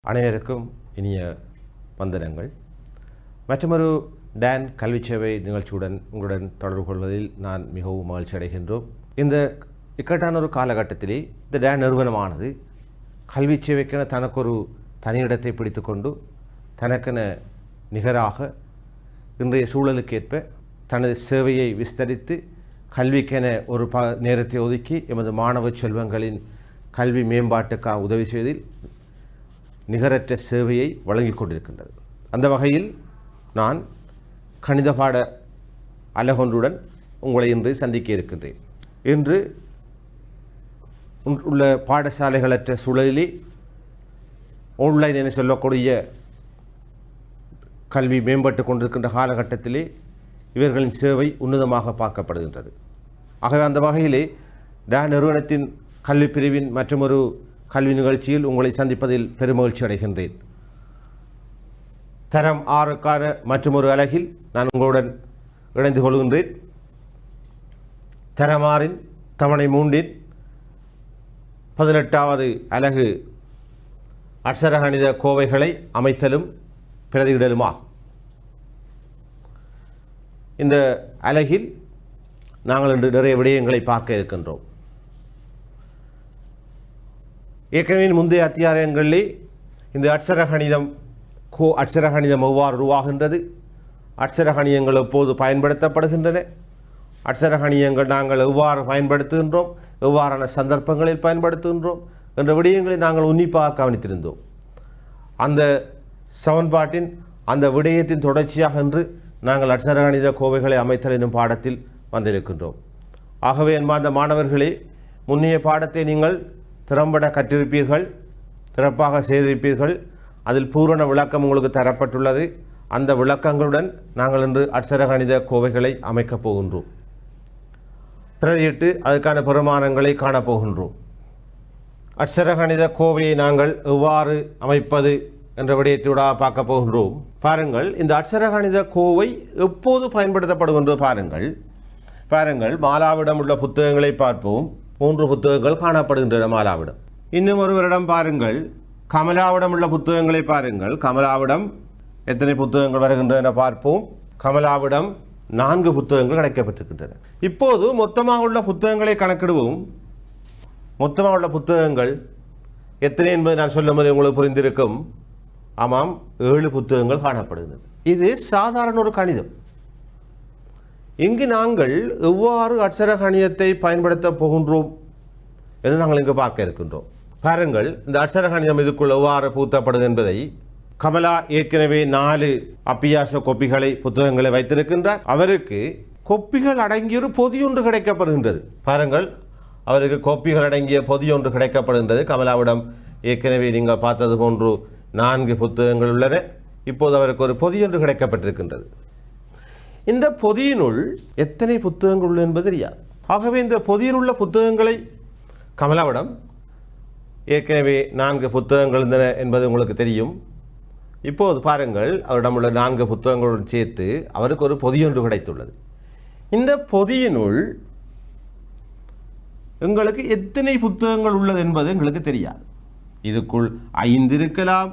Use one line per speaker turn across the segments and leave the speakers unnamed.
அனைவருக்கும் இனிய வந்தனங்கள். மற்றொரு டான் கல்வி சேவை நிகழ்ச்சியுடன் உங்களுடன் தொடர்பு கொள்வதில் நான் மிகவும் மகிழ்ச்சி அடைகின்றோம். இந்த இக்கட்டான ஒரு காலகட்டத்திலே இந்த டான் நிறுவனமானது கல்வி சேவைக்கென தனக்கொரு தனியிடத்தை பிடித்து கொண்டு தனக்கென நிகராக இன்றைய சூழலுக்கேற்ப தனது சேவையை விஸ்தரித்து கல்விக்கென ஒரு நேரத்தை ஒதுக்கி எமது மாணவ செல்வங்களின் கல்வி மேம்பாட்டுக்காக உதவி செய்வதில் நிகரற்ற சேவையை வழங்கிக் கொண்டிருக்கின்றது. அந்த வகையில் நான் கணித பாட அலகொன்றுடன் உங்களை இன்று சந்திக்க இருக்கின்றேன். இன்று உள்ள பாடசாலைகளற்ற சூழலிலே ஆன்லைன் என சொல்லக்கூடிய கல்வி மேம்பட்டு கொண்டிருக்கின்ற காலகட்டத்திலே இவர்களின் சேவை உன்னதமாக பார்க்கப்படுகின்றது. ஆகவே அந்த வகையிலே டான் நிறுவனத்தின் கல்வி பிரிவின் மற்றொரு கல்வி நிகழ்ச்சியில் உங்களை சந்திப்பதில் பெருமகிழ்ச்சி அடைகின்றேன். தரம் 6க்கான மற்றொரு அலகில் நான் உங்களுடன் இணைந்து கொள்கின்றேன். தரம் 6 தவணை 3 18வது அலகு அட்சரகணித கோவைகளை அமைத்தலும் பிரதியிடலுமாகும். இந்த அலகில் நாங்கள் இன்று நிறைய விடயங்களை பார்க்க இருக்கின்றோம். ஏற்கனவே முந்தைய அத்தியாயங்களிலே இந்த அட்சரகணிதம் எவ்வாறு உருவாகின்றது, அட்சரகணியங்கள் எப்போது பயன்படுத்தப்படுகின்றன, அட்சரகணியங்கள் நாங்கள் எவ்வாறு பயன்படுத்துகின்றோம், எவ்வாறான சந்தர்ப்பங்களில் பயன்படுத்துகின்றோம் என்ற விடயங்களை நாங்கள் உன்னிப்பாக கவனித்திருந்தோம். அந்த சமன்பாட்டின் அந்த விடயத்தின் தொடர்ச்சியாக இன்று நாங்கள் அட்சரகணித கோவைகளை அமைத்தல் என்னும் பாடத்தில் வந்திருக்கின்றோம். ஆகவே அன்பார்ந்த மாணவர்களே, முன்னைய பாடத்தை நீங்கள் திறம்பட கற்றிருப்பீர்கள், சிறப்பாக செய்திருப்பீர்கள். அதில் பூரண விளக்கம் உங்களுக்கு தரப்பட்டுள்ளது. அந்த விளக்கங்களுடன் நாங்கள் இன்று அட்சரகணித கோவைகளை அமைக்கப் போகின்றோம். பிரதியிட்டு அதுக்கான பெருமானங்களை காணப்போகின்றோம். அட்சரகணித கோவையை நாங்கள் எவ்வாறு அமைப்பது என்ற விடயத்தோடாக பார்க்க போகின்றோம். பாருங்கள், இந்த அட்சரகணித கோவை எப்போது பயன்படுத்தப்படுகின்றது பாருங்கள். மாலாவிடம் உள்ள புத்தகங்களை பார்ப்போம். 3 புத்தகங்கள் காணப்படுகின்றன மாலாவிடம். இன்னும் ஒருவரிடம் பாருங்கள், கமலாவிடம் உள்ள புத்தகங்களை பாருங்கள். கமலாவிடம் எத்தனை புத்தகங்கள் வருகின்றன பார்ப்போம். கமலாவிடம் 4 புத்தகங்கள் கிடைக்கப்பட்டிருக்கின்றன. இப்போது மொத்தமாக உள்ள புத்தகங்களை கணக்கிடுவோம். மொத்தமாக உள்ள புத்தகங்கள் எத்தனை என்பதை நான் சொல்லும் போது உங்களுக்கு புரிந்திருக்கும். ஆமாம், 7 புத்தகங்கள் காணப்படுகின்றன. இது சாதாரண ஒரு கணிதம். இங்கு நாங்கள் எவ்வாறு அட்சர கணிதத்தை பயன்படுத்த போகின்றோம் என்று நாங்கள் இங்கு பார்க்க இருக்கின்றோம். பாருங்கள், இந்த அட்சர கணிதம் இதுக்குள் எவ்வாறு புகுத்தப்படுது என்பதை கமலா ஏற்கனவே 4 அப்பியாச கொப்பிகளை புத்தகங்களை வைத்திருக்கின்றார். அவருக்கு கொப்பிகள் அடங்கிய ஒரு பொதி ஒன்று கிடைக்கப்படுகின்றது. பாருங்கள், அவருக்கு கொப்பிகள் அடங்கிய பொதி ஒன்று கிடைக்கப்படுகின்றது. கமலாவிடம் ஏற்கனவே நீங்கள் பார்த்தது போன்று 4 புத்தகங்கள் உள்ளன. இப்போது அவருக்கு ஒரு பொதி ஒன்று கிடைக்கப்பட்டிருக்கின்றது. இந்த பொதியினுள் எத்தனை புத்தகங்கள் உள்ளன என்பது தெரியாது. ஆகவே இந்த பொதியில் உள்ள புத்தகங்களை கமலாவிடம் ஏற்கனவே 4 புத்தகங்கள் இருந்தன என்பது உங்களுக்கு தெரியும். இப்போது பாருங்கள், அவரிடம் உள்ள 4 புத்தகங்களுடன் சேர்த்து அவருக்கு ஒரு பொதியொன்று கிடைத்துள்ளது. இந்த பொதியினுள் எங்களுக்கு எத்தனை புத்தகங்கள் உள்ளது என்பது எங்களுக்கு தெரியாது. இதுக்குள் 5 இருக்கலாம்,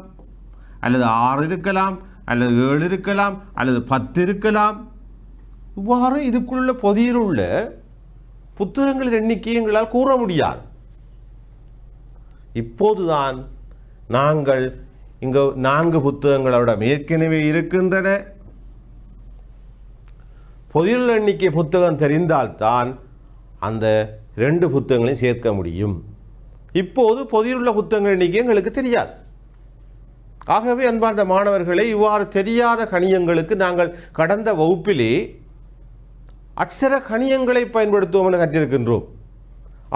அல்லது 6 இருக்கலாம், அல்லது 7 இருக்கலாம், அல்லது 10 இருக்கலாம். இவ்வாறு இதுக்குள்ள பொதியில் உள்ள புத்தகங்களின் எண்ணிக்கையை எங்களால் கூற முடியாது. இப்போதுதான் நாங்கள் இங்கு 4 புத்தகங்களோட ஏற்கனவே இருக்கின்றன. பொதியில் எண்ணிக்கை புத்தகம் தெரிந்தால்தான் அந்த 2 புத்தகங்களையும் சேர்க்க முடியும். இப்போது பொதியில் உள்ள புத்தகங்கள் எண்ணிக்கை எங்களுக்கு தெரியாது. ஆகவே அன்பார்ந்த மாணவர்களை, இவ்வாறு தெரியாத கணியங்களுக்கு நாங்கள் கடந்த வகுப்பிலே அட்சர கணியங்களை பயன்படுத்துவோம் என கற்றிருக்கின்றோம்.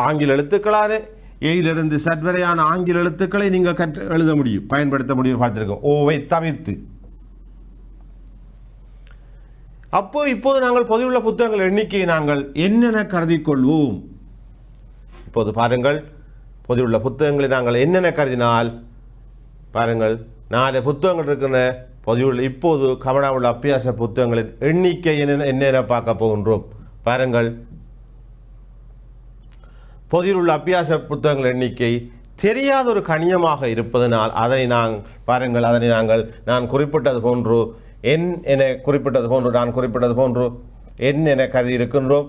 ஆங்கில எழுத்துக்களான ஏயிலிருந்து சட்வரையான ஆங்கில எழுத்துக்களை நீங்கள் எழுத முடியும், பயன்படுத்த முடியும் பார்த்திருக்கோம், ஓவை தவிர்த்து. இப்போது நாங்கள் பொதியுள்ள புத்தகங்கள் எண்ணிக்கையை நாங்கள் என்னென்ன கருதி கொள்வோம். இப்போது பாருங்கள், பொதியுள்ள புத்தகங்களை நாங்கள் என்னென்ன கருதினால் பாருங்கள், 4 புத்தகங்கள் இருக்கின்ற பொதியுள்ள. இப்போது கமலாவுள்ள அப்பியாச புத்தகங்களின் எண்ணிக்கை என்னென்ன பார்க்க போகின்றோம். பாருங்கள், பொதியில் உள்ள அப்பியாச புத்தகங்கள் எண்ணிக்கை தெரியாத ஒரு கணியமாக இருப்பதனால் அதனை பாருங்கள், அதனை நான் குறிப்பிட்டது போன்று என் என குறிப்பிட்டது போன்று நான் குறிப்பிட்டது போன்று என் என கருதி இருக்கின்றோம்.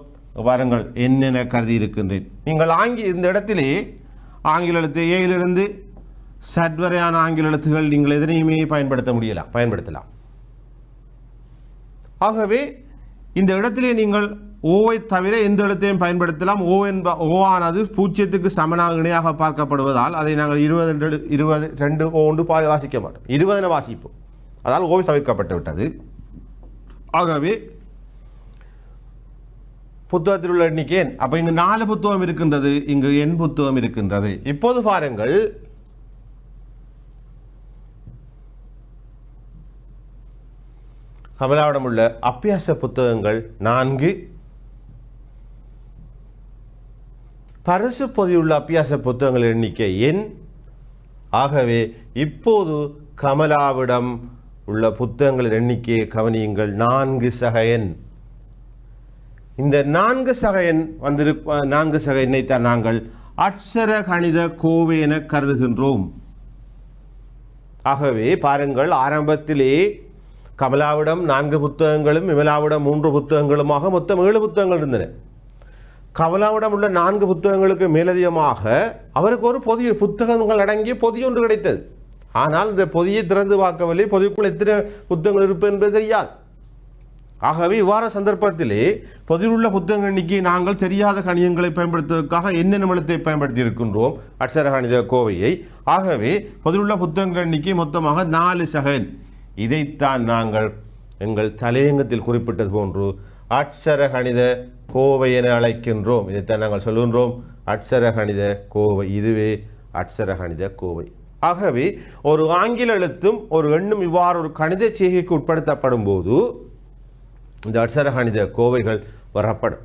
பாருங்கள், என் என கருதி இருக்கின்றேன். நீங்கள் இந்த இடத்திலே ஆங்கில எழுத்து ஏயிலிருந்து சட் வரையான ஆங்கில எழுத்துகள் நீங்கள் எதனையுமே பயன்படுத்தலாம். ஆகவே இந்த இடத்திலே நீங்கள் ஓவை தவிர எந்த எழுத்தையும் பயன்படுத்தலாம். ஓவானது பூஜ்ஜியத்துக்கு சமனாக இணையாக பார்க்கப்படுவதால் அதை நாங்கள் 22 ஓண்டு வாசிக்க மாட்டோம், 20 என வாசிப்போம். அதால் ஓவை தவிர்க்கப்பட்டு விட்டது. ஆகவே புத்தகத்தில் உள்ள எண்ணிக்கை எண். அப்போ இங்கு 4 புத்தகம் இருக்கின்றது, இங்கு எண் புத்தகம் இருக்கின்றது. இப்போது பாருங்கள், கமலாவிடம் உள்ள அபியாச புத்தகங்கள் 4, பரிசு பொதியுள்ள அபியாச புத்தகங்கள் எண்ணிக்கை எண். ஆகவே இப்போது கமலாவிடம் உள்ள புத்தகங்களின் எண்ணிக்கையை கவனியுங்கள், 4 சக எண். இந்த 4 சக எண் 4 சக எண்ணைத்தான் நாங்கள் அட்சர கணித கோவை என கருதுகின்றோம். ஆகவே பாருங்கள், ஆரம்பத்திலே கமலாவிடம் 4 புத்தகங்களும் விமலாவிடம் 3 புத்தகங்களுமாக மொத்தம் 7 புத்தகங்கள் இருந்தன. கமலாவிடம் உள்ள 4 புத்தகங்களுக்கு மேலதிகமாக அவருக்கு ஒரு பொதிய புத்தகங்கள் அடங்கிய பொதிய ஒன்று கிடைத்தது. ஆனால் இந்த பொதியை திறந்து பார்க்கவில்லை, பொதிக்குள் எத்தனை புத்தகங்கள் இருப்பது என்பது தெரியாது. ஆகவே இவ்வாறு சந்தர்ப்பத்திலே பொதியுள்ள புத்தக எண்ணிக்கை நாங்கள் தெரியாத கணியங்களை பயன்படுத்துவதற்காக என்னென்ன எழுத்தை பயன்படுத்தி இருக்கின்றோம், அட்சர கணித கோவையை. ஆகவே பொதியுள்ள புத்தகங்கள் எண்ணிக்கை மொத்தமாக 4 சக எண். இதைத்தான் நாங்கள் எங்கள் தலையங்கத்தில் குறிப்பிட்டது போன்று அட்சர கணித கோவை என அழைக்கின்றோம். இதைத்தான் நாங்கள் சொல்கின்றோம், அட்சர கணித கோவை. இதுவே அட்சர கணித கோவை. ஆகவே ஒரு ஆங்கில எழுத்தும் ஒரு எண்ணும் இவ்வாறு ஒரு கணித செய்கைக்கு உட்படுத்தப்படும் போது இந்த அட்சர கணித கோவைகள் பெறப்படும்.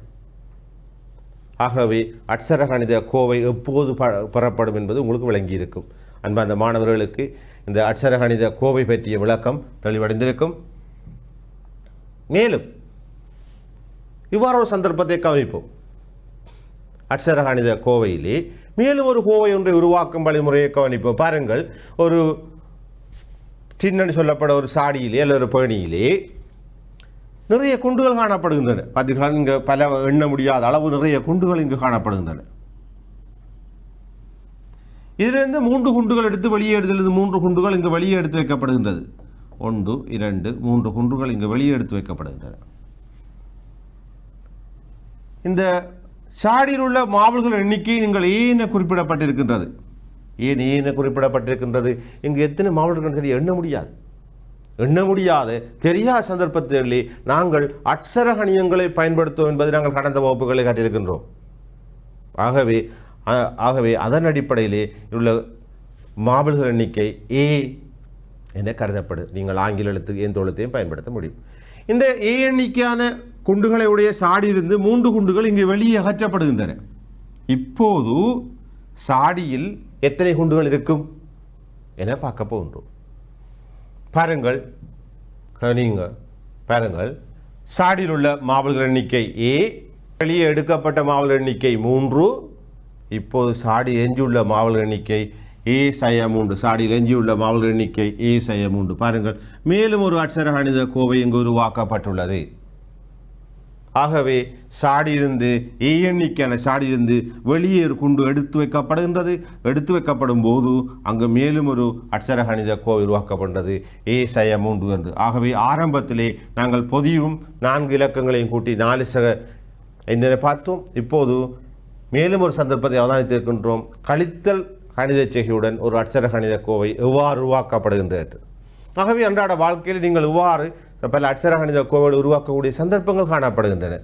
ஆகவே அட்சர கணித கோவை எப்போது பெறப்படும் என்பது உங்களுக்கு விளங்கியிருக்கும். அன்பார்ந்த மாணவர்களுக்கு இந்த அட்சர கணித கோவை பற்றிய விளக்கம் தெளிவடைந்திருக்கும். மேலும் இவ்வாறு ஒரு சந்தர்ப்பத்தை கவனிப்போம். அட்சர கணித கோவையிலே மேலும் ஒரு கோவை ஒன்றை உருவாக்கும் வழிமுறையை கவனிப்போம். பாருங்கள், ஒரு சின்ன சொல்லப்பட ஒரு சாடியிலே அல்லது ஒரு பேணியிலே நிறைய குண்டுகள் காணப்படுகின்றன. பார்த்தீங்களா, இங்கே பல எண்ண முடியாத அளவு நிறைய குண்டுகள் இங்கு காணப்படுகின்றன. இதிலிருந்து 3 குண்டுகள் எடுத்து வெளியே எடுத்து 3 குண்டுகள் இங்கு வெளியே எடுத்து வைக்கப்படுகின்றது. 1 2 3 குண்டுகள் இங்கு வெளியே எடுத்து வைக்கப்படுகின்றன. இந்த சாடியில் உள்ள மாவல்கள் எண்ணிக்கை நீங்கள் ஏன குறிப்பிடப்பட்டிருக்கின்றது. ஏன குறிப்பிடப்பட்டிருக்கின்றது. இங்கு எத்தனை மாவல்கள் தெரிய எண்ண முடியாத தெரியாத சந்தர்ப்பத்திலே நாங்கள் அட்சர கணியங்களை பயன்படுத்துவோம் என்பதை நாங்கள் கடந்த வகுப்புகளை காட்டியிருக்கின்றோம். ஆகவே அதன் அடிப்படையிலே உள்ள மாவல்கள் எண்ணிக்கை ஏ என கருதப்படும். நீங்கள் ஆங்கில எழுத்து எந்த எழுத்தையும் பயன்படுத்த முடியும். இந்த ஏ எண்ணிக்கையான குண்டுகளை உடைய சாடியிலிருந்து 3 குண்டுகள் இங்கு வெளியே அகற்றப்படுகின்றன. இப்போது சாடியில் எத்தனை குண்டுகள் இருக்கும் என பார்க்க போகின்றோம். பாருங்கள், சாடியில் உள்ள மாவல்கள் எண்ணிக்கை ஏ, வெளியே எடுக்கப்பட்ட மாவல் எண்ணிக்கை 3. இப்போது சாடி எஞ்சியுள்ள மாவல் எண்ணிக்கை A/3. சாடியில் எஞ்சியுள்ள மாவல் எண்ணிக்கை A/3. பாருங்கள், மேலும் ஒரு அட்சர கணித கோவை இங்கு உருவாக்கப்பட்டுள்ளது. ஆகவே சாடியிலிருந்து ஏ எண்ணிக்கையான சாடியிலிருந்து வெளியே ஒரு குண்டு எடுத்து வைக்கப்படுகின்றது. எடுத்து வைக்கப்படும் போது அங்கு மேலும் ஒரு அட்சர கணித கோவை உருவாக்கப்படுகிறது, A/3 என்று. ஆகவே ஆரம்பத்திலே நாங்கள் பொதியும் 4 இலக்கங்களையும் கூட்டி 4 சக என்ன பார்த்தோம். இப்போது மேலும் ஒரு சந்தர்ப்பத்தை அவதானித்திருக்கின்றோம். கழித்தல் கணித செய்கையுடன் ஒரு அட்சர கணித கோவை எவ்வாறு உருவாக்கப்படுகின்றது. ஆகவே அன்றாட வாழ்க்கையில் நீங்கள் இவ்வாறு பல அட்சர கணித கோவைகள் உருவாக்கக்கூடிய சந்தர்ப்பங்கள் காணப்படுகின்றன.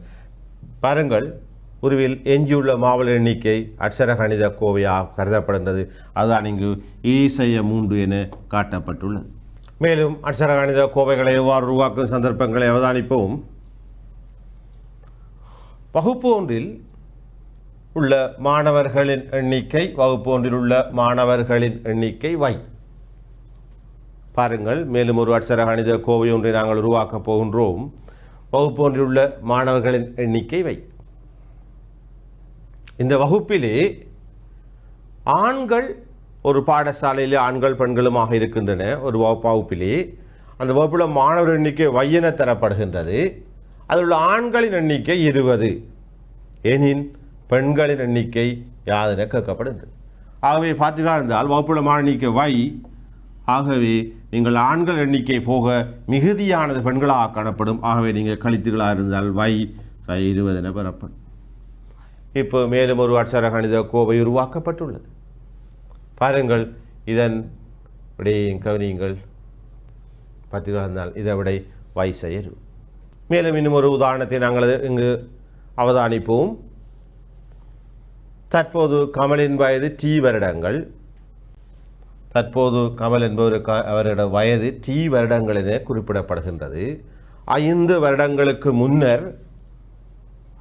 பாருங்கள், உருவில் எஞ்சியுள்ள மாவல் எண்ணிக்கை அட்சர கணித கோவையாக கருதப்படுகின்றது. அதுதான் இங்கு A/3 என காட்டப்பட்டுள்ளது. மேலும் அட்சர கணித கோவைகளை எவ்வாறு உருவாக்கும் சந்தர்ப்பங்களை அவதானிப்போம். வகுப்பு ஒன்றில் உள்ள மாணவர்களின் எண்ணிக்கை, வகுப்பு ஒன்றில் உள்ள மாணவர்களின் எண்ணிக்கை y. பாருங்கள், மேலும் ஒரு அட்சர கணித கோவை ஒன்றை நாங்கள் உருவாக்கப் போகின்றோம். வகுப்பு ஒன்றில் உள்ள மாணவர்களின் எண்ணிக்கை y. இந்த வகுப்பிலே ஆண்கள் ஒரு பாடசாலையில் ஆண்கள் பெண்களுமாக இருக்கின்றன. ஒரு வகுப்பிலே அந்த வகுப்பில் மாணவர் எண்ணிக்கை என தரப்படுகின்றது. அதில் உள்ள ஆண்களின் எண்ணிக்கை 20, எனின் பெண்களின் எண்ணிக்கை யாதென கேட்கப்படுகின்றது. ஆகவே பார்த்தீர்களா இருந்தால் வகுப்பில் மாணவர் எண்ணிக்கை ஆகவே நீங்கள் ஆண்கள் எண்ணிக்கை போக மிகுதியானது பெண்களாக காணப்படும். ஆகவே நீங்கள் கழித்துகளாக இருந்தால் 20 என பெறப்படும். இப்போ மேலும் ஒரு அட்சர கணித கோவை உருவாக்கப்பட்டுள்ளது. பாருங்கள், இதன் விடையையும் கவனியுங்கள். பார்த்தீர்களா இருந்தால் இதை விடை y. மேலும் இன்னும் ஒரு உதாரணத்தை நாங்கள் இங்கு அவதானிப்போம். தற்போது கமலின் வயது T வருடங்கள். தற்போது கமல் என்பவருக்கு அவருடைய வயது T வருடங்கள் என குறிப்பிடப்படுகின்றது. 5 வருடங்களுக்கு முன்னர்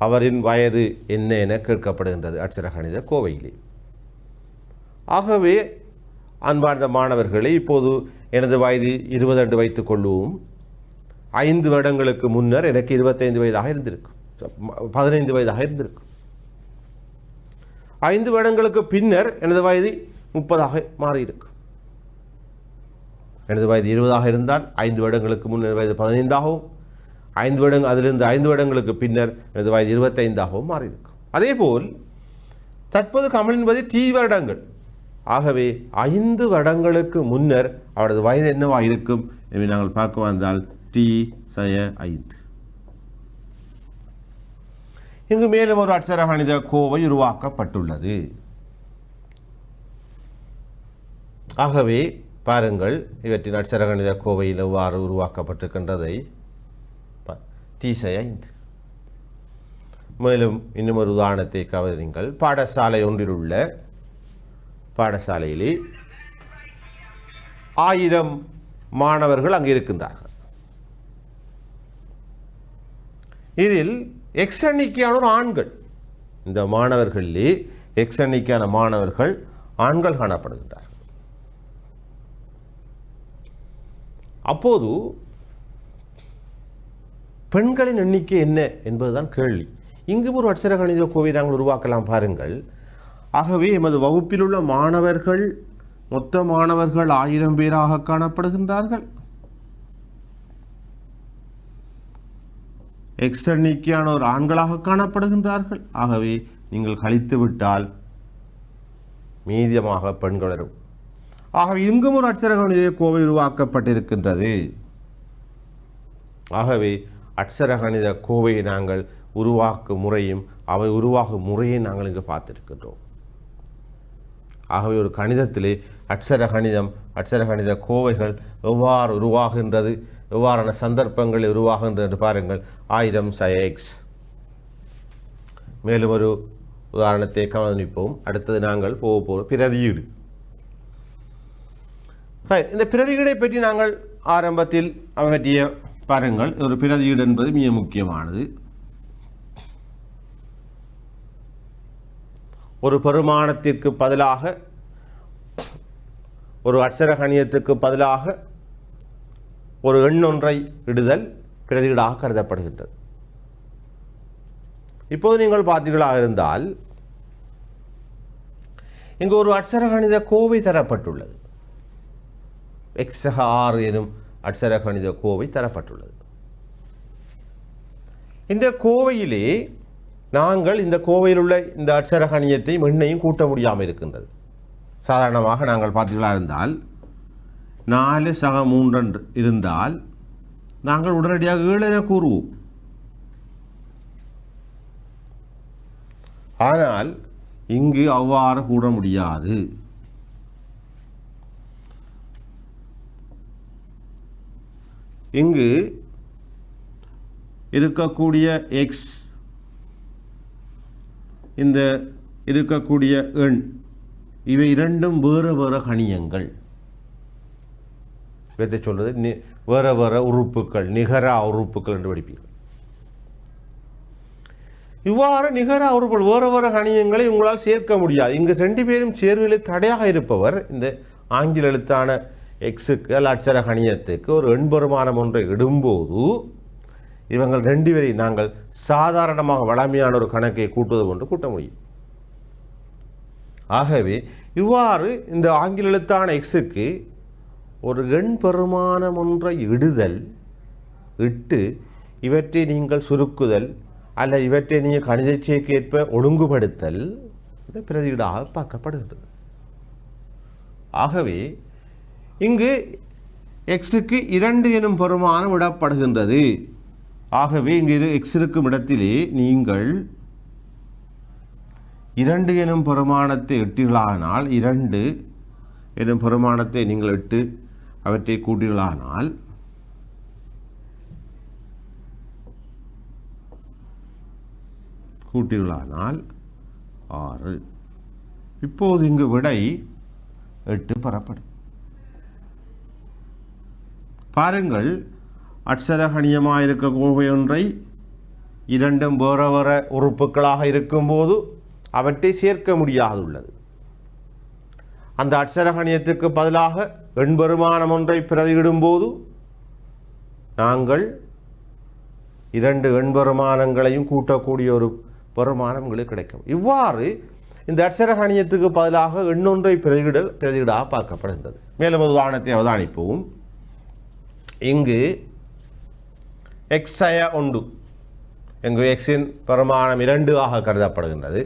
அவரின் வயது என்ன என கேட்கப்படுகின்றது அட்சர கணித கோவையிலே. ஆகவே அன்பார்ந்த மாணவர்களே, இப்போது எனது வயது 20 என்று வைத்துக் கொள்வோம். 5 வருடங்களுக்கு முன்னர் எனக்கு 25 வயதாக இருந்திருக்கும், 15 வயதாக இருந்திருக்கும். 5 வருடங்களுக்கு பின்னர் எனது வயது 30ஆக மாறியிருக்கும். எனது வயது 20ஆக இருந்தால் 5 வருடங்களுக்கு முன்னர் வயது 15ஆகவும், 5 வருடங்களுக்கு பின்னர் எனது வயது 25ஆகவும் மாறியிருக்கும். அதேபோல் தற்போது கமலின் வயது T வருடங்கள். ஆகவே 5 வருடங்களுக்கு முன்னர் அவரது வயது என்னவாக இருக்கும் என்று நாங்கள் பார்க்க வந்தால் T/5. இங்கு மேலும் ஒரு அட்சர கணித கோவை உருவாக்கப்பட்டுள்ளது. ஆகவே பாருங்கள், இவற்றின் அட்சர கணித கோவையில் எவ்வாறு உருவாக்கப்பட்டிருக்கின்றதை. T/5. மேலும் இன்னும் ஒரு உதாரணத்தை கவனியுங்கள். பாடசாலை ஒன்றில் உள்ள பாடசாலையிலே 1000 மாணவர்கள் அங்கு இருக்கின்றார்கள். இதில் X எண்ணிக்கையான ஆண்கள், இந்த மாணவர்களிலே X எண்ணிக்கையான மாணவர்கள் ஆண்கள் காணப்படுகின்றார்கள். அப்போது பெண்களின் எண்ணிக்கை என்ன என்பதுதான் கேள்வி. இங்கு ஒரு அட்சர கணித கோவை நாங்கள் உருவாக்கலாம். பாருங்கள், ஆகவே எமது வகுப்பில் உள்ள மாணவர்கள், மொத்த மாணவர்கள் 1000 பேராக காணப்படுகின்றார்கள். X எண்ணிக்கையான ஒரு ஆண்களாக காணப்படுகின்றார்கள். ஆகவே நீங்கள் கழித்து விட்டால் மீதியமாக பெண்கள் வரும். ஆகவே இங்கும் ஒரு அட்சர கணித கோவை உருவாக்கப்பட்டிருக்கின்றது. ஆகவே அட்சர கணித கோவையை நாங்கள் உருவாக்கும் முறையும் அவை உருவாகும் முறையை நாங்கள் இங்கு பார்த்திருக்கின்றோம். ஆகவே ஒரு கணிதத்திலே அட்சர கணித கோவைகள் எவ்வாறு உருவாகின்றது, எவ்வாறான சந்தர்ப்பங்களில் உருவாகின்றது என்று பாருங்கள். 1000x. மேலும் ஒரு உதாரணத்தை கவனிப்போம். அடுத்தது நாங்கள் போக பிரதியீடு. இந்த பிரதியீடை பற்றி நாங்கள் ஆரம்பத்தில் பற்றிய பாருங்கள். ஒரு பிரதியீடு என்பது மிக முக்கியமானது. ஒரு பெருமானத்திற்கு பதிலாக, ஒரு அட்சர கணிதத்துக்கு பதிலாக ஒரு எண்ணொன்றை இடுதல் பிரதியீடாக கருதப்படுகின்றது. இப்போது நீங்கள் பார்த்தீர்களாக இருந்தால் இங்கு ஒரு அட்சர கணித கோவை தரப்பட்டுள்ளது. x6 எனும் அட்சர கணித கோவை தரப்பட்டுள்ளது. இந்த கோவையிலே நாங்கள் இந்த கோவையில் உள்ள இந்த அட்சர கணிதத்தையும் எண்ணையும் கூட்ட முடியாமல் இருக்கின்றது. சாதாரணமாக நாங்கள் பார்த்தீர்களாக இருந்தால் 4 - 3 இருந்தால் நாங்கள் உடனடியாக 7 என கூறுவோம். ஆனால் இங்கு அவ்வாறு கூற முடியாது. இங்கு இருக்கக்கூடிய x, இந்த இருக்கக்கூடிய எண், இவை இரண்டும் வேறு வேறு கணியங்கள். இதை சொல்றது வேறு வேறு உறுப்புகள், நிகர உறுப்புகள் என்று படிப்பீர்கள். இவ்வாறு நிகர உறுப்புகள் வேறு வேறு கணியங்களை உங்களால் சேர்க்க முடியாது. இங்கு 2 பேரும் சேர்வில் தடையாக இருப்பவர் இந்த ஆங்கில எழுத்தான எக்ஸுக்கு அல்ல அட்சர கணியத்துக்கு ஒரு எண்பெருமானம் ஒன்றை இடும்போது இவங்கள் 2 பேரை நாங்கள் சாதாரணமாக வளமையான ஒரு கணக்கை கூட்டுவது கொண்டு கூட்ட முடியும். ஆகவே இவ்வாறு இந்த ஆங்கில எழுத்தான எக்ஸுக்கு ஒரு எண் பெருமானம் ஒன்றை இட்டு இவற்றை நீங்கள் சுருக்குதல் அல்ல இவற்றை நீங்கள் கணிதச்சேக்கு ஏற்ப ஒழுங்குபடுத்தல் பிரதியீடாக பார்க்கப்படுகின்றது. ஆகவே இங்கு எக்ஸுக்கு 2 எனும் பெருமானம் விடப்படுகின்றது. ஆகவே இங்கு எக்ஸ் இருக்கும் இடத்திலே நீங்கள் 2 எனும் பெருமானத்தை இட்டீர்களானால் 2 எனும் பெருமானத்தை நீங்கள் இட்டு அவற்றை கூட்டீர்களானால் கூட்டீர்களானால் 6. இப்போது இங்கு விடை 8 பெறப்படும். பாருங்கள், அட்சரகணியமாக இருக்க கோவை ஒன்றை 2 வேறு வேறு உறுப்புகளாக இருக்கும்போது அவற்றை சேர்க்க முடியாதுள்ளது. அந்த அட்சரகணியத்துக்கு பதிலாக எண்பெருமானம் ஒன்றை பிரதியிடும்போது நாங்கள் 2 எண்பெருமானங்களையும் கூட்டக்கூடிய ஒரு பெருமானம் எங்களுக்கு கிடைக்கும். இவ்வாறு இந்த அட்சரகணியத்துக்கு பதிலாக எண்ணொன்றை பிரதியிடாக பார்க்கப்படுகின்றது. மேலும் ஒரு உதாரணத்தை அவதானிப்போம். இங்கு எக்ஸய ஒன்று, இங்கு எக்ஸின் பெருமானம் 2 ஆக கருதப்படுகின்றது.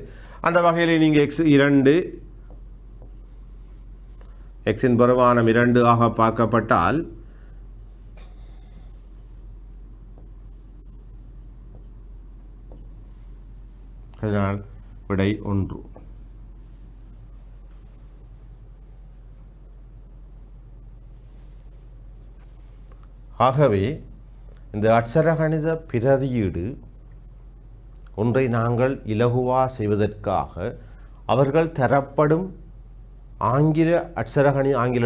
அந்த வகையில் நீங்கள் எக்ஸின் பெருமானம் 2 ஆக பார்க்கப்பட்டால் அதனால் விடை 1. ஆகவே இந்த அட்சரகணித பிரதியீடு ஒன்றை நாங்கள் இலகுவா செய்வதற்காக அவர்கள் தரப்படும் ஆங்கில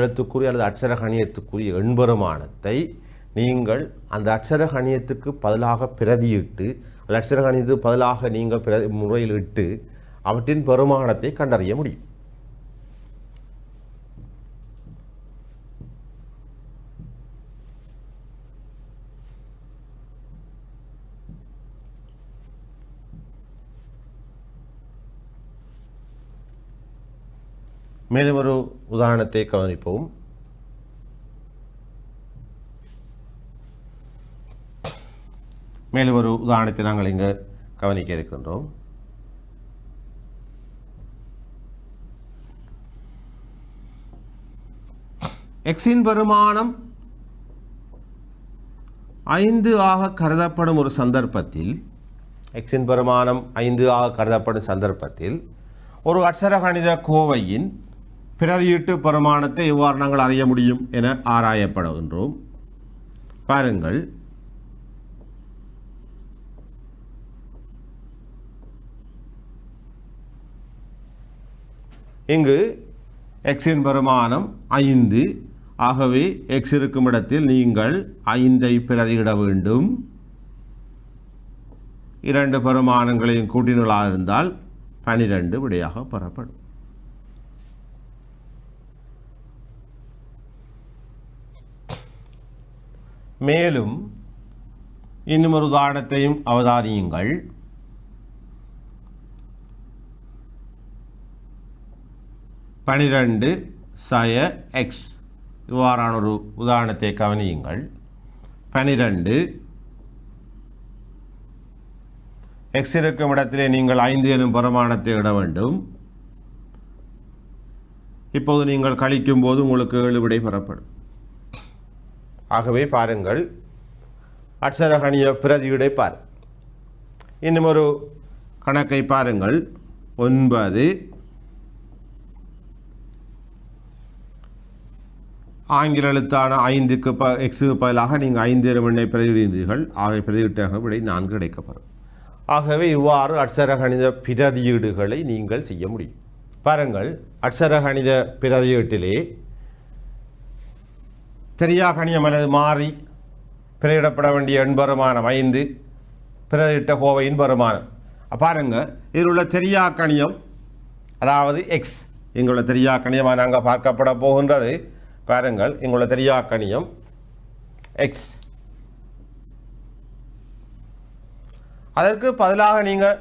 எழுத்துக்குரிய அல்லது அட்சரகணியத்துக்குரிய எண்பெருமானத்தை நீங்கள் அந்த அட்சரகணியத்துக்கு பதிலாக பிரதியிட்டு அல்லது அட்சரகணியத்துக்கு பதிலாக நீங்கள் முறையில் இட்டு அவற்றின் பெருமானத்தை கண்டறிய முடியும். மேலும் ஒரு உதாரணத்தை கவனிப்போம். மேலும் ஒரு உதாரணத்தை நாங்கள் இங்கு கவனிக்க இருக்கின்றோம். எக்ஸின் பெருமானம் 5 ஆக கருதப்படும் ஒரு சந்தர்ப்பத்தில் எக்ஸின் பெருமானம் 5 ஆக கருதப்படும் சந்தர்ப்பத்தில் ஒரு அட்சரகணித கோவையின் பிரதியீட்டு பெருமானத்தை எவ்வாறு நாங்கள் அறிய முடியும் என ஆராயப்படுகின்றோம். பாருங்கள், இங்கு எக்ஸின் பெருமானம் 5. ஆகவே எக்ஸ் இருக்கும் இடத்தில் நீங்கள் 5ஐ பிரதியிட வேண்டும். 2 பெருமானங்களையும் கூட்டினர்களாக இருந்தால் 12 விடையாக பெறப்படும். மேலும் இன்னும் ஒரு உதாரணத்தையும் அவதானியுங்கள். பனிரெண்டு சய எக்ஸ் இவ்வாறான ஒரு உதாரணத்தை கவனியுங்கள். 12 எக்ஸ் இருக்கும் இடத்திலே நீங்கள் 5 எனும் பெருமானத்தை இட வேண்டும். இப்போது நீங்கள் கழிக்கும் போது உங்களுக்கு 7 விடை பெறப்படும். ஆகவே பாருங்கள், அட்சரகணிய பிரதியீடை பார். இன்னும் ஒரு கணக்கை பாருங்கள். 9 ஆங்கில எழுத்தான 5க்கு எக்ஸுக்கு பதிலாக நீங்கள் 5 எனும் எண்ணை பிரதியிடுகிறீர்கள். ஆகவே பிரதியிட்டாக விடை 4 கிடைக்கப்படும். ஆகவே இவ்வாறு அட்சரகணித பிரதியீடுகளை நீங்கள் செய்ய முடியும். பாருங்கள், அட்சரகணித பிரதியீட்டிலே தெரியா கணியம் அல்லது மாறி பிரதியிடப்பட வேண்டிய எண்பெருமானம் 5, பிரதியிட்ட கோவையின் பெருமானம். பாருங்கள், இதில் உள்ள தெரியா கணியம் அதாவது எக்ஸ் இங்குள்ள தெரியா கணியமாக நாங்கள் பார்க்கப்பட போகின்றது. பாருங்கள், இங்குள்ள தெரியா கணியம் எக்ஸ். அதற்கு பதிலாக நீங்கள்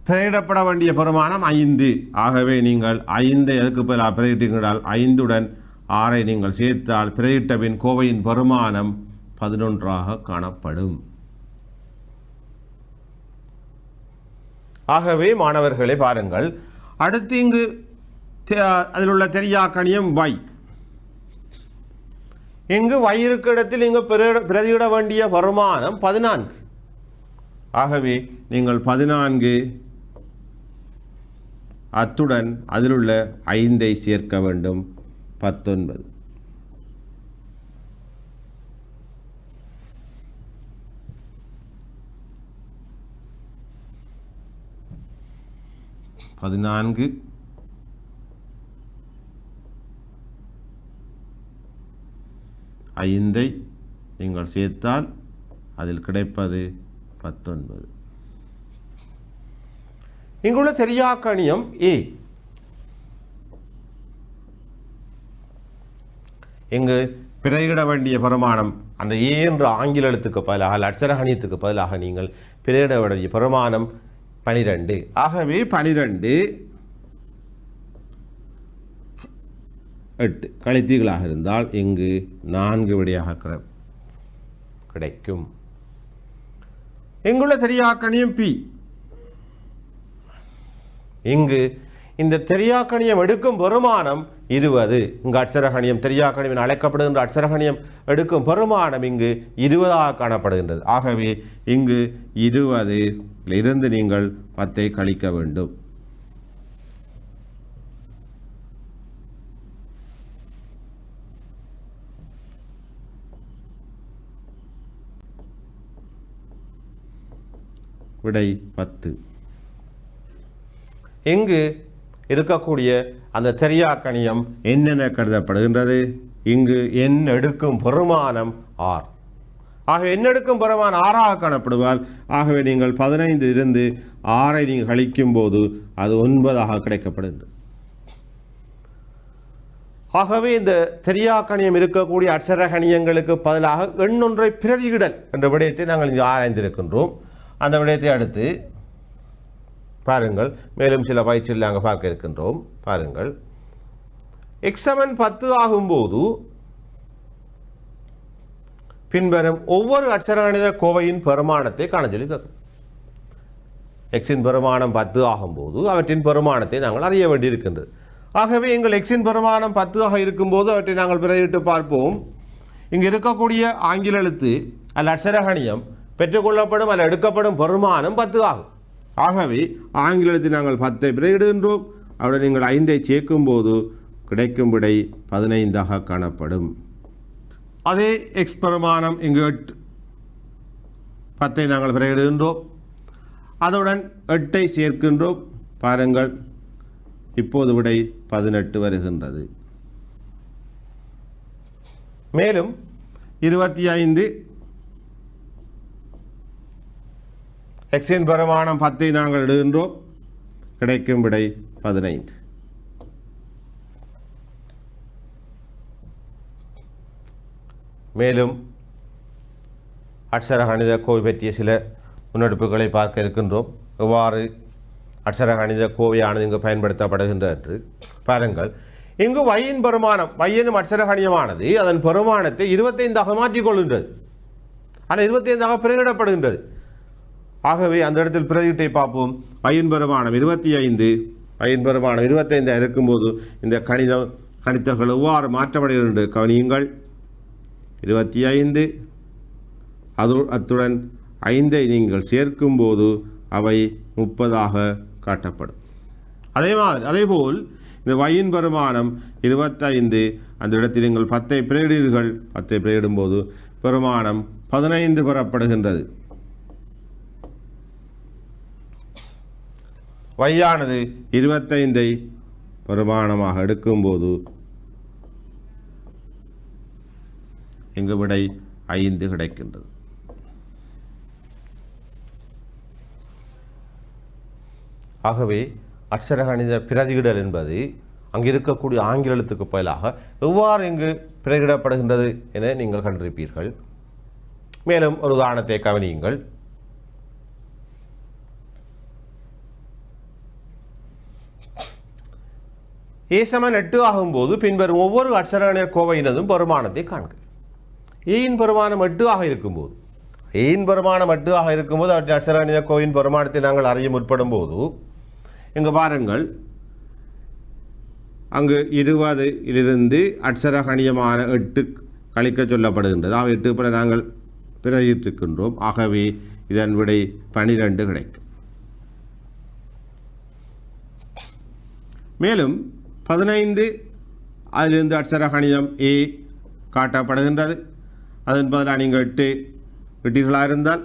பிரதியிடப்பட வேண்டிய பெருமானம் 5. ஆகவே நீங்கள் 5 எதுக்கு பதிலாக பிரதியிட்டீர்கள்? 5உடன் 6ஐ நீங்கள் சேர்த்தால் பிரதியிட்ட பின் கோவையின் பெருமானம் 11ஆக காணப்படும். ஆகவே மாணவர்களே பாருங்கள், அடுத்து இங்கு அதில் உள்ள தெரியாக்கணியம் y. இங்கு y இருக்க இடத்தில் இங்கு பிரதியிட வேண்டிய பெருமானம் 14. ஆகவே நீங்கள் 14 அத்துடன் அதிலுள்ள 5ஐ சேர்க்க வேண்டும், 19. ஐந்தை நீங்கள் சேர்த்தால் அதில் கிடைப்பது 19. இங்குள்ள தெரியாக்கணியம் A. இங்கு பிரதியிட வேண்டிய பெருமானம் அந்த A என்ற ஆங்கில எழுத்துக்கு பதிலாக அட்சரகணியத்துக்கு பதிலாக நீங்கள் பிரதியிட வேண்டிய பெருமானம் 12. ஆகவே 12 8 கழித்தீர்களாக இருந்தால் இங்கு 4 விடையாக கிடைக்கும். இங்குள்ள தெரியாக்கணியம் P. இங்கு இந்த தெரியாக்கணியம் எடுக்கும் பெருமானம் 20. இங்கு அட்சரகணியம் தெரியாக்கணியம் அழைக்கப்படுகின்ற அட்சரகணியம் எடுக்கும் பெருமானம் இங்கு 20ஆக காணப்படுகின்றது. ஆகவே இங்கு 20 இருந்து நீங்கள் 10ஐ கழிக்க வேண்டும். விடை 10. இங்கு இருக்கக்கூடிய அந்த தெரியாக்கணியம் என்னென்ன கருதப்படுகின்றது? இங்கு எண் எடுக்கும் பெருமானம் 6. ஆகவே எண் எடுக்கும் பெருமானம் 6ஆக காணப்படுவார். ஆகவே நீங்கள் 15 இருந்து 6ஐ நீங்கள் கழிக்கும் போது அது 9ஆக கிடைக்கப்படுகின்றது. ஆகவே இந்த தெரியாக்கணியம் இருக்கக்கூடிய அட்சரகணியங்களுக்கு பதிலாக எண்ணொன்றை பிரதியிடல் என்ற விடயத்தை நாங்கள் இங்கு ஆராய்ந்திருக்கின்றோம். அந்த விடயத்தை அடுத்து பாருங்கள், மேலும் சில பயிற்சியில் நாங்கள் பார்க்க இருக்கின்றோம். பாருங்கள், எக்ஸமன் 10 ஆகும்போது பின்வரும் ஒவ்வொரு அட்சரகணித கோவையின் பெருமானத்தை காண சொல்லி கேட்கும். எக்ஸின் பெருமானம் 10 ஆகும்போது அவற்றின் பெருமானத்தை நாங்கள் அறிய வேண்டியிருக்கின்றது. ஆகவே எங்கள் எக்ஸின் பெருமானம் 10 ஆக இருக்கும்போது அவற்றை நாங்கள் பிரதியிட்டு பார்ப்போம். இங்கு இருக்கக்கூடிய ஆங்கில எழுத்து அல்ல அட்சரகணியம் பெற்றுக்கொள்ளப்படும் அல்ல எடுக்கப்படும் பெருமானம் 10 ஆகும். ஆகவே ஆங்கில எழுத்து நாங்கள் 10ஐ பிரதியிடுகின்றோம். அவருடன் நீங்கள் 5ஐ சேர்க்கும்போது கிடைக்கும் விடை 15ஆக காணப்படும். அதே எக்ஸ் பெருமானம் இங்கு 10ஐ நாங்கள் பிரதியிடுகின்றோம். அதனுடன் 8ஐ சேர்க்கின்றோம். பாருங்கள், இப்போது விடை 18 வருகின்றது. மேலும் 25 எக்ஸின் பெருமானம் 10ஐ நாங்கள் இடுகின்றோம். கிடைக்கும் விடை 15. மேலும் அட்சரகணித கோவை பற்றிய சில முன்னெடுப்புகளை பார்க்க இருக்கின்றோம். எவ்வாறு அட்சரகணித கோவையானது இங்கு பயன்படுத்தப்படுகின்றது என்று பாருங்கள். இங்கு வையின் பெருமானம், வையனும் அட்சரகணியமானது அதன் பெருமானத்தை 25ஆக மாற்றிக்கொள்கின்றது. ஆனால் 25ஆக பிரதியிடப்படுகின்றது. ஆகவே அந்த இடத்தில் பிரதியிட்டை பார்ப்போம். வையின் பெருமானம் 25, வையின் பெருமானம் 25 இருக்கும்போது இந்த கணித்தல்கள் எவ்வாறு மாற்றப்படுகின்றது கவனியுங்கள். 25 அத்துடன் 5ஐ நீங்கள் சேர்க்கும்போது அவை 30ஆக காட்டப்படும். அதேபோல் இந்த வையின் பெருமானம் 25 அந்த இடத்தில் நீங்கள் 10ஐ பிரதியிடுங்கள். 10ஐ பிரதியிடும்போது பெருமானம் 15 பெறப்படுகின்றது. வையானது 25ஐ பெருமானமாக எடுக்கும்போது இங்கு விடை 5 கிடைக்கின்றது. ஆகவே அட்சரகணித பிரதியிடல் என்பது அங்கு இருக்கக்கூடிய ஆங்கில எழுத்துக்கு பதிலாக எவ்வாறு இங்கு பிரதியிடப்படுகின்றது என நீங்கள் கண்டிருப்பீர்கள். மேலும் ஒரு உதாரணத்தை கவனியுங்கள். ஏ சமன் 8 ஆகும்போது பின்வரும் ஒவ்வொரு அட்சரகணித கோவையினதும் பெருமானத்தை காண்க. ஏயின் பெருமானம் 8 ஆக இருக்கும்போது அவற்றை அட்சரகணித கோவையின் பெருமானத்தை நாங்கள் அறிய முற்படும் போது இங்கு பாருங்கள், அங்கு 20 அட்சரகணியமான 8 கழிக்க சொல்லப்படுகின்றது. 8 பல நாங்கள் பிரதியிட்டிருக்கின்றோம். ஆகவே இதன் விடை 12 கிடைக்கும். மேலும் 15 அதிலிருந்து அட்சரகணிதம் ஏ காட்டப்படுகின்றது. அதன் பதிலாக நீங்கள் 8 வெட்டிகளாக இருந்தால்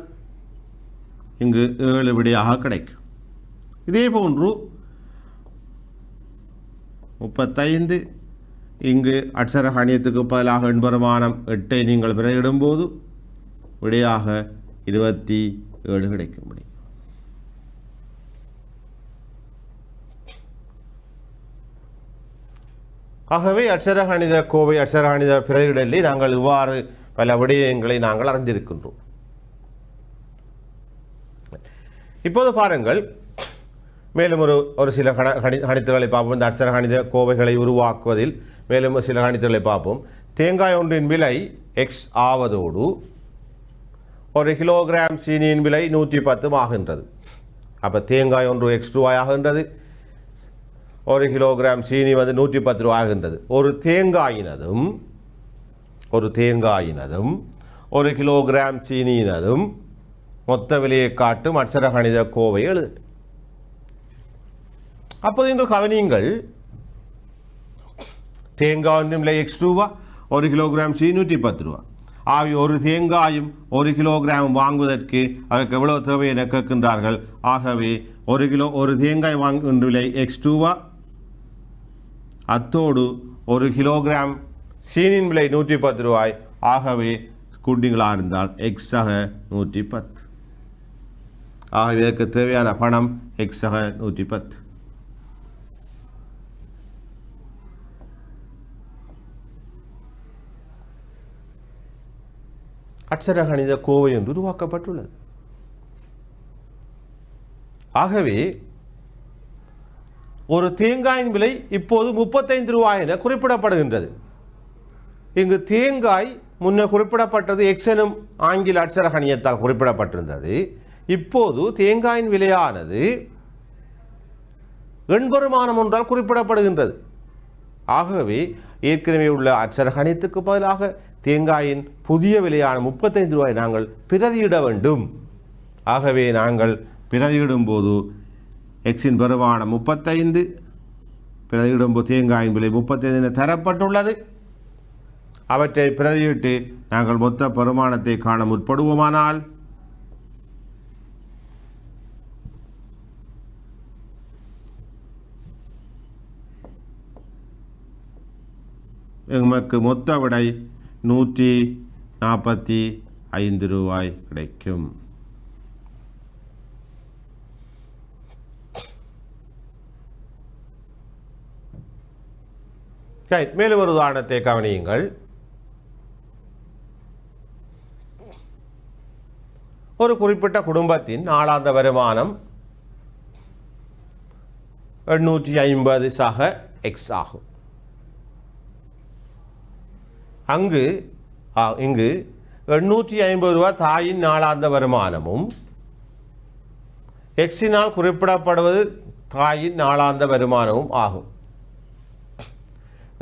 இங்கு 7 விடையாக கிடைக்கும். இதே போன்று 35 இங்கு அட்சரகணியத்துக்கு பதிலாக எண்பெருமானம் 8ஐ நீங்கள் பிரதியிடும்போது விடையாக 27 கிடைக்கும். முடியும். ஆகவே அட்சரகணித கோவை அட்சரகணித பிரதியிடலில் நாங்கள் இவ்வாறு பல விடயங்களை நாங்கள் அறிந்திருக்கின்றோம். இப்போது பாருங்கள், மேலும் ஒரு சில கணித்துகளை பார்ப்போம். இந்த அட்சரகணித கோவைகளை உருவாக்குவதில் மேலும் சில கணித்துகளை பார்ப்போம். தேங்காய் ஒன்றின் விலை எக்ஸ் ஆவதோடு 1 கிலோகிராம் சீனியின் விலை 110 ஆகின்றது. அப்போ தேங்காய் ஒன்று எக்ஸ் ரூபாய் ஆகின்றது, 1 கிலோகிராம் சீனி 110 ரூபாய் ஆகின்றது. ஒரு தேங்காயினதும் 1 கிலோகிராம் சீனியினதும் மொத்த விலையை காட்டும் அட்சரகணித கோவை எழுது. அப்போது நீங்கள் கவனியுங்கள், தேங்காய் ஒன்றின் விலை எக்ஸ் ரூபா, 1 கிலோகிராம் சீனி 110 ரூபா. ஆகிய ஒரு தேங்காயும் 1 கிலோகிராம் வாங்குவதற்கு அதற்கு எவ்வளவு தேவை என கேட்கின்றார்கள். ஆகவே ஒரு தேங்காய் வாங்குகின்ற விலை எக்ஸ் ரூபா, அத்தோடு 1 கிலோகிராம் சீனின் விலை 110 ரூபாய். ஆகவே கூட்டிகளாக இருந்தால் எக்ஸாக 110. ஆகவே இதற்கு தேவையான பணம் எக்ஸாக 110. அட்சரகணித கோவை என்று உருவாக்கப்பட்டுள்ளது. ஆகவே ஒரு தேங்காயின் விலை இப்போது 35 ரூபாய் என குறிப்பிடப்படுகின்றது. இங்கு தேங்காய் முன்னர் குறிப்பிடப்பட்டது எக்ஸ் எனும் ஆங்கில அட்சரகணியத்தால் குறிப்பிடப்பட்டிருந்தது. இப்போது தேங்காயின் விலையானது எண்பெருமானம் ஒன்றால் குறிப்பிடப்படுகின்றது. ஆகவே ஏற்கனவே உள்ள அட்சரகணியத்துக்கு பதிலாக தேங்காயின் புதிய விலையான 35 ரூபாய் நாங்கள் பிரதியிட வேண்டும். ஆகவே நாங்கள் பிரதியிடும் போது எக்ஸின் பெருமானம் 35, பிரதியிடும்போது தேங்காயின் விலை 35 என தரப்பட்டுள்ளது. அவற்றை பிரதியிட்டு நாங்கள் மொத்த பெருமானத்தை காண முற்படுவோமானால் எமக்கு மொத்த விடை 145 ரூபாய் கிடைக்கும். மேலும் ஒரு உதாரணத்தை கவனியுங்கள். ஒரு குறிப்பிட்ட குடும்பத்தின் நாளாந்த வருமானம் 850 சக எக்ஸ் ஆகும். இங்கு 850 ரூபாய் தாயின் நாளாந்த வருமானமும் எக்ஸினால் குறிப்பிடப்படுவது தாயின் நாளாந்த வருமானமும் ஆகும்.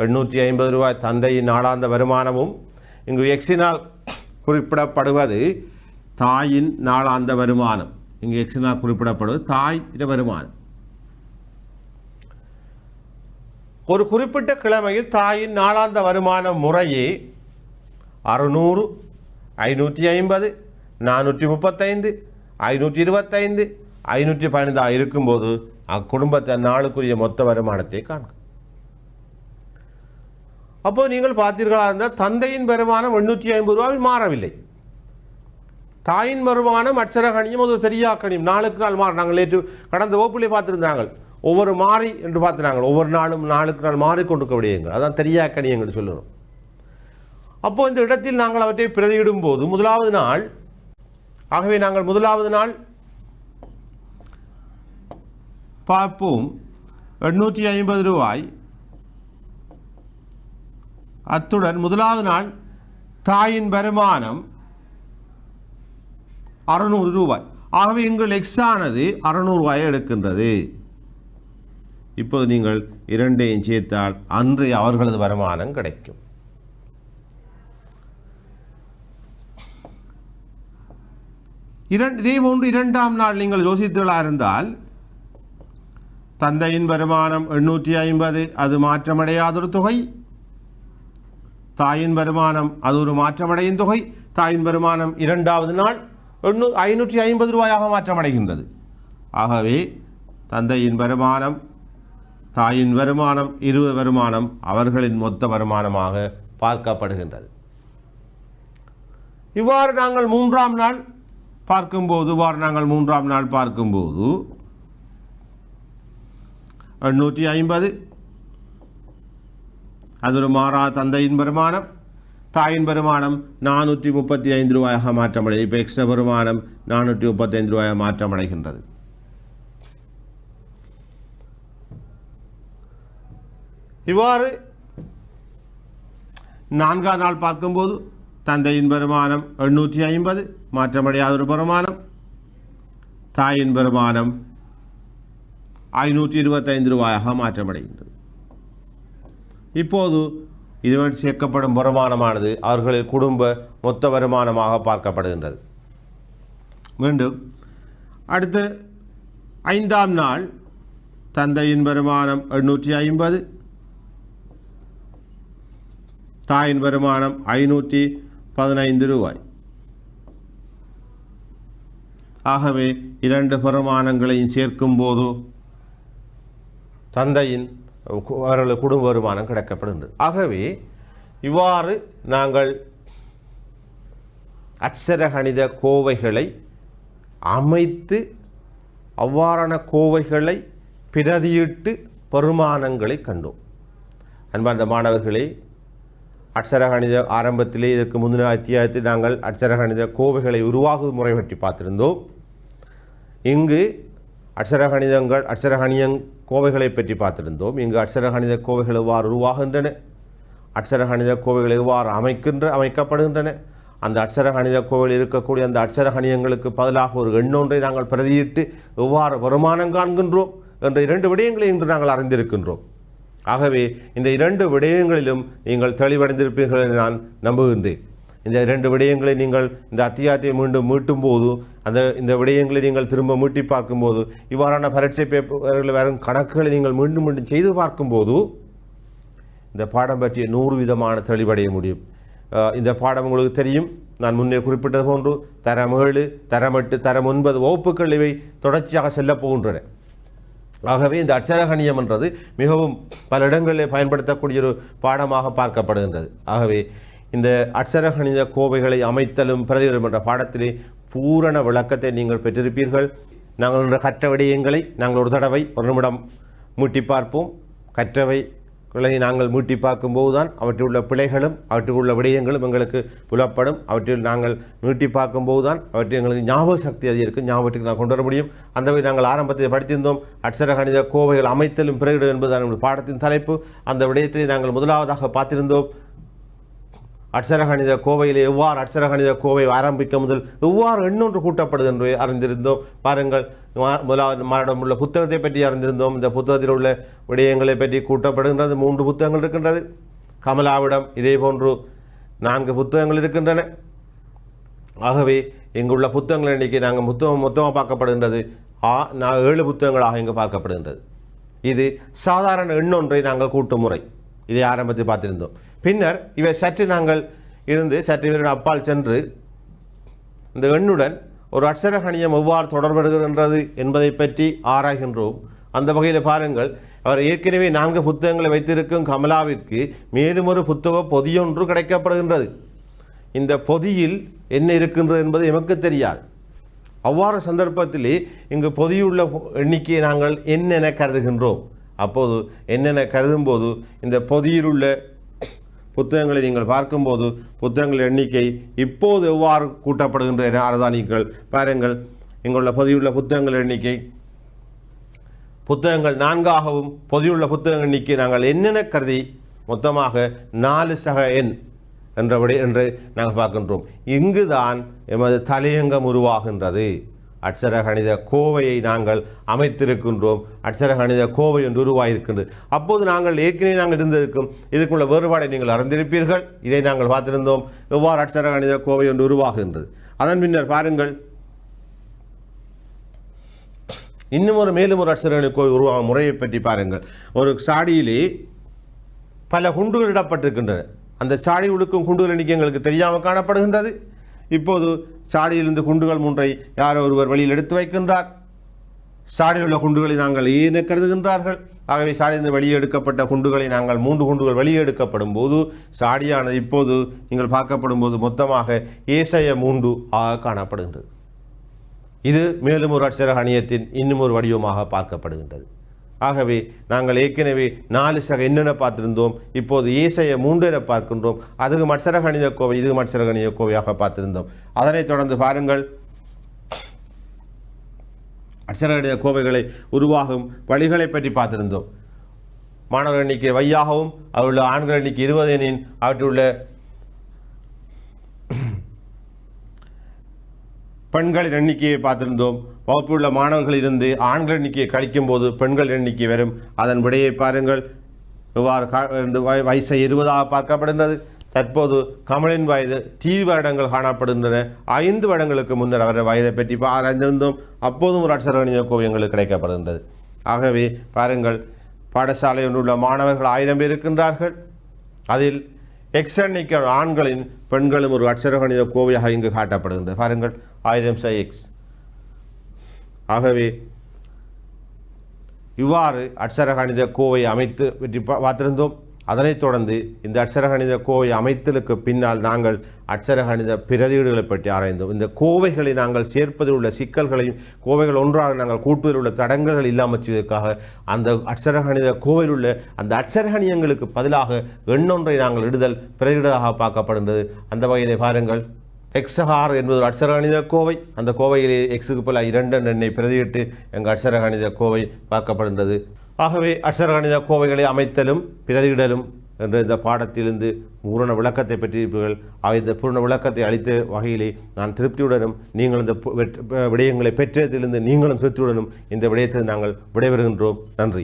850 ரூபாய் தந்தையின் நாளாந்த வருமானமும் இங்கு எக்ஸினால் குறிப்பிடப்படுவது தாயின் நாளாந்த வருமானம். இங்கு எக்ஸினால் குறிப்பிடப்படுவது தாயின் வருமானம். ஒரு குறிப்பிட்ட கிழமையில் தாயின் நாளாந்த வருமானம் முறையே 600, 550, 435, 525, 515 இருக்கும்போது அக்குடும்பத்தின் நாளுக்குரிய மொத்த வருமானத்தை காண்க. அப்போது நீங்கள் பார்த்தீர்களா இருந்தால் தந்தையின் வருமானம் 850 ரூபாய் மாறவில்லை. தாயின் வருமானம் அட்சரகணியம் ஒரு தெரியாக்கணியம் நாளுக்கு நாள் மாற. நாங்கள் நேற்று கடந்த வகுப்பிலே பார்த்துருந்தாங்க. ஒவ்வொரு மாறி என்று பார்த்துனாங்க. ஒவ்வொரு நாளும் நாளுக்கு நாள் மாறிக்கொண்டிருக்க விடயங்கள், அதான் தெரியாக்கணியங்கள் சொல்லணும். அப்போது இந்த இடத்தில் நாங்கள் அவற்றை பிரதியிடும் போது முதலாவது நாள், ஆகவே நாங்கள் முதலாவது நாள் பார்ப்போம். 850 ரூபாய் அத்துடன் முதலாவது நாள் தாயின் வருமானம் 600 ரூபாய். ஆகவே எங்கள் எக்ஸானது 600 ரூபாயை எடுக்கின்றது. இப்போது நீங்கள் இரண்டையும் சேர்த்தால் அன்றைய அவர்களது வருமானம் கிடைக்கும். இதே போன்று இரண்டாம் நாள் நீங்கள் யோசித்துகளாக இருந்தால் தந்தையின் வருமானம் 850, அது மாற்றமடையாதொரு தொகை. தாயின் வருமானம் அது ஒரு மாற்றமடையும் தொகை. தாயின் வருமானம் இரண்டாவது நாள் 550 ரூபாயாக மாற்றமடைகின்றது. ஆகவே தந்தையின் வருமானம், தாயின் வருமானம், இருவர் வருமானம் அவர்களின் மொத்த வருமானமாக பார்க்கப்படுகின்றது. இவ்வாறு நாங்கள் மூன்றாம் நாள் பார்க்கும்போது 850 அது ஒரு மாறா தந்தையின் வருமானம். தாயின் வருமானம் 435 ரூபாயாக மாற்றமடைகிறது. இப்போ எக்ஸ்ட்ரா வருமானம் 435 ரூபாயாக மாற்றமடைகின்றது. இவ்வாறு நான்காம் நாள் பார்க்கும்போது தந்தையின் வருமானம் 850 மாற்றமடையாத ஒரு வருமானம். தாயின் வருமானம் 525 ரூபாயாக மாற்றமடைகின்றது. இப்போது இதுவரை சேர்க்கப்படும் வருமானமானது அவர்களின் குடும்ப மொத்த வருமானமாக பார்க்கப்படுகின்றது. மீண்டும் அடுத்து ஐந்தாம் நாள் தந்தையின் வருமானம் 850, தாயின் வருமானம் 515 ரூபாய். ஆகவே இரண்டு வருமானங்களையும் சேர்க்கும் போது தந்தையின் அவர்கள் குடும்ப வருமானம் கிடைக்கப்படுகின்றது. ஆகவே இவ்வாறு நாங்கள் அட்சரகணித கோவைகளை அமைத்து அவ்வாறான கோவைகளை பிரதியிட்டு பெருமானங்களை கண்டோம். அன்பார்ந்த மாணவர்களே, அட்சரகணித ஆரம்பத்திலே இதற்கு முந்தின அத்தியாயத்தில் நாங்கள் அட்சரகணித கோவைகளை உருவாகும் முறை பற்றி பார்த்திருந்தோம். இங்கு அட்சரகணிதங் கோவைகளை பற்றி பார்த்திருந்தோம். இங்கு அட்சரகணித கோவைகள் எவ்வாறு உருவாகின்றன, அட்சரகணித கோவைகள் எவ்வாறு அமைக்கப்படுகின்றன, அந்த அட்சரகணித கோவையில் இருக்கக்கூடிய அந்த அட்சரகணியங்களுக்கு பதிலாக ஒரு எண்ணொன்றை நாங்கள் பிரதியிட்டு எவ்வாறு வருமானம் காண்கின்றோம் என்ற இரண்டு விடயங்களை இன்று நாங்கள் அறிந்திருக்கின்றோம். ஆகவே இந்த இரண்டு விடயங்களிலும் நீங்கள் தெளிவடைந்திருப்பீர்கள் என நான் நம்புகின்றேன். இந்த இரண்டு விடயங்களை நீங்கள் இந்த அத்தியாயத்தை மீண்டும் மீட்டும் போது இந்த விடயங்களை நீங்கள் திரும்ப மீட்டி பார்க்கும்போது இவ்வாறான பரீட்சை பேப்பர்களில் வரும் கணக்குகளை நீங்கள் மீண்டும் மீண்டும் செய்து பார்க்கும்போது இந்த பாடம் பற்றிய 100 விதமான தெளிவடைய முடியும். இந்த பாடம் உங்களுக்கு தெரியும். நான் முன்னே குறிப்பிட்டது போன்று தரம் 7, தரம் 8, தரம் 9 வகுப்புகள் இவை தொடர்ச்சியாக செல்லப் போகின்றன. ஆகவே இந்த அட்சரகணியம் என்றது மிகவும் பல இடங்களில் பயன்படுத்தக்கூடிய ஒரு பாடமாக பார்க்கப்படுகின்றது. ஆகவே இந்த அட்சரகணித கோவைகளை அமைத்தலும் பிரதிகளும் என்ற பாடத்திலே பூரண விளக்கத்தை நீங்கள் பெற்றிருப்பீர்கள். நாங்கள் கற்ற விடயங்களை நாங்கள் ஒரு தடவை ஒரு நிமிடம் மீட்டி பார்ப்போம். கற்றவைகளை நாங்கள் மீட்டி பார்க்கும்போது தான் அவற்றில் உள்ள பிழைகளும் அவற்றில் உள்ள விடயங்களும் எங்களுக்கு புலப்படும். அவற்றில் நாங்கள் மீட்டி பார்க்கும்போது தான் அவற்றில் எங்களுக்கு ஞாபக சக்தி அதிகரிக்கும், ஞாபகத்துக்கு நான் கொண்டு வர முடியும். அந்த வகை நாங்கள் ஆரம்பத்தில் படித்திருந்தோம். அட்சரகணித கோவைகள் அமைத்தலும் பிரதிகள் என்பதுதான் நம்முடைய பாடத்தின் தலைப்பு. அந்த விடயத்தை நாங்கள் முதலாவதாக பார்த்திருந்தோம். அட்சரகணித கோவையில் எவ்வாறு அட்சரகணித கோவை ஆரம்பிக்க முதல் எவ்வாறு எண்ணொன்று கூட்டப்படுது என்று அறிந்திருந்தோம். பாருங்கள், முதலாவது மாநிலம் உள்ள புத்தகத்தை பற்றி அறிந்திருந்தோம். இந்த புத்தகத்தில் உள்ள விடயங்களை பற்றி கூட்டப்படுகின்றது. 3 புத்தகங்கள் இருக்கின்றது. கமலாவிடம் இதே போன்று 4 புத்தகங்கள் இருக்கின்றன. ஆகவே இங்குள்ள புத்தகங்கள் எண்ணிக்கை நாங்கள் மொத்தமாக பார்க்கப்படுகின்றது 7 புத்தகங்களாக இங்கு பார்க்கப்படுகின்றது. இது சாதாரண எண்ணொன்றை நாங்கள் கூட்டும் முறை. இதை ஆரம்பத்தில் பார்த்திருந்தோம். பின்னர் இவை சற்று அப்பால் சென்று இந்த எண்ணுடன் ஒரு அட்சரகணியம் எவ்வாறு தொடர்படுகின்றது என்பதை பற்றி ஆராய்கின்றோம். அந்த வகையில் பாருங்கள், அவர் ஏற்கனவே 4 புத்தகங்களை வைத்திருக்கும் கமலாவிற்கு மேலும் ஒரு புத்தக பொதியொன்று கிடைக்கப்படுகின்றது. இந்த பொதியில் என்ன இருக்கின்றது என்பது எமக்கு தெரியாது. அவ்வாறு சந்தர்ப்பத்திலே இங்கு பொதியுள்ள எண்ணிக்கையை நாங்கள் என்னென்ன கருதுகின்றோம். அப்போது என்னென்ன கருதும் போது இந்த பொதியில் உள்ள புத்தகங்களை நீங்கள் பார்க்கும்போது புத்தகங்கள் எண்ணிக்கை இப்போது எவ்வாறு கூட்டப்படுகின்றன அதுதான் நீங்கள் பாருங்கள். இங்குள்ள பொதியுள்ள புத்தகங்கள் எண்ணிக்கை புத்தகங்கள் 4ஆகவும் பொதியுள்ள புத்தக எண்ணிக்கை நாங்கள் என்னென்ன கருதி மொத்தமாக 4 சக எண் என்று நாங்கள் பார்க்கின்றோம். இங்குதான் எமது தலையங்கம் உருவாகின்றது. அட்சர கணித கோவையை நாங்கள் அமைத்திருக்கின்றோம். அட்சர கணித கோவை ஒன்று உருவாகியிருக்கின்றது. அப்போது நாங்கள் ஏற்கனவே இருந்திருக்கும் இதுக்குள்ள வேறுபாடை நீங்கள் அறிந்திருப்பீர்கள். இதை நாங்கள் பார்த்திருந்தோம். எவ்வாறு அட்சர கணித கோவை ஒன்று உருவாகுகின்றது. அதன் பின்னர் பாருங்கள், மேலும் ஒரு அட்சர கணித கோவை உருவாகும் முறையை பற்றி பாருங்கள். ஒரு சாடியிலே பல குண்டுகள் இடப்பட்டிருக்கின்றன. அந்த சாடி உழுக்கும் குண்டுகள் எண்ணிக்கை எங்களுக்கு தெரியாமல் காணப்படுகின்றது. இப்போது சாடியிலிருந்து குண்டுகள் 3 யாரோ ஒருவர் வெளியில் எடுத்து வைக்கின்றார். சாடியில் உள்ள குண்டுகளை நாங்கள் ஏன கருதுகின்றார்கள். ஆகவே சாடியிலிருந்து வெளியே எடுக்கப்பட்ட குண்டுகளை நாங்கள் 3 குண்டுகள் வெளியே எடுக்கப்படும் போது சாடியானது இப்போது நீங்கள் பார்க்கப்படும் போது மொத்தமாக ஏசைய 3 ஆக காணப்படுகின்றது. இது மேலும் ஒரு அட்சர கணியத்தின் இன்னும் ஒரு வடிவமாக பார்க்கப்படுகின்றது. ஆகவே நாங்கள் ஏற்கனவே 4 சக என்னென்ன பார்த்திருந்தோம். இப்போது ஏசைய 3 என பார்க்கின்றோம். அதுவும் அட்சர கணித கோவை, இதுவும் அட்சர கணித கோவையாக பார்த்திருந்தோம். அதனைத் தொடர்ந்து பாருங்கள், அட்சர கணித கோவைகளை உருவாகும் வழிகளை பற்றி பார்த்திருந்தோம். மாணவர் எண்ணிக்கை வையாகவும் அவருள்ள ஆண்கள் எண்ணிக்கை 20 எனின் அவற்றுள்ள பெண்களின் எண்ணிக்கையை பார்த்திருந்தோம். வகுப்பில் உள்ள மாணவர்கள் இருந்து ஆண்கள் எண்ணிக்கையை கழிக்கும் போது பெண்கள் எண்ணிக்கை வரும். அதன் விடையை பாருங்கள். இவ்வாறு வயசை 20ஆக பார்க்கப்படுகின்றது. தற்போது கமலின் வயது T வருடங்கள் காணப்படுகின்றன. 5 வருடங்களுக்கு முன்னர் அவரது வயதை பற்றி ஆராய்ந்திருந்தோம். அப்போதும் ஒரு அட்சர கணித கோவை எங்களுக்கு கிடைக்கப்படுகின்றது. ஆகவே பாருங்கள், பாடசாலை ஒன்றுள்ள மாணவர்கள் 1000 பேர் இருக்கின்றார்கள். அதில் எக்ஸ் எண்ணிக்கை ஆண்களின் பெண்களும் ஒரு அட்சர கணித கோவையாக இங்கு காட்டப்படுகின்றது. பாருங்கள், 1000 எக்ஸ். ஆகவே இவ்வாறு அட்சர கணித கோவை அமைத்து பற்றி பார்த்திருந்தோம். அதனைத் தொடர்ந்து இந்த அட்சர கணித கோவை அமைத்தலுக்கு பின்னால் நாங்கள் அட்சர கணித பிரதியீடுகளை பற்றி ஆராய்ந்தோம். இந்த கோவைகளை நாங்கள் சேர்ப்பதில் உள்ள சிக்கல்களையும் கோவைகள் ஒன்றாக நாங்கள் கூட்டுவதில் உள்ள தடங்கல்கள் இல்லாமல் செய்வதற்காக அந்த அட்சர கணித கோவையில் உள்ள அந்த அட்சரகணியங்களுக்கு பதிலாக எண்ணொன்றை நாங்கள் இடுதல் பிரதியீடாக பார்க்கப்படுகின்றது. அந்த வகையிலே பாருங்கள், எக்ஸஹார் என்பது ஒரு அட்சர கணித கோவை. அந்த கோவையிலே எக்ஸுக்கு பல 2 எண்ணை பிரதியிட்டு எங்கள் அட்சர கணித கோவை பார்க்கப்படுகின்றது. ஆகவே அட்சர கணித கோவைகளை அமைத்தலும் பிரதியிடலும் என்ற இந்த பாடத்திலிருந்து பூரண விளக்கத்தை பெற்றிருப்பீர்கள். இந்த பூரண விளக்கத்தை அளித்த வகையிலே நான் திருப்தியுடனும் நீங்கள் இந்த விடயங்களை பெற்றதிலிருந்து நீங்களும் திருப்தியுடனும் இந்த விடயத்தில் நாங்கள் விடைபெறுகின்றோம். நன்றி.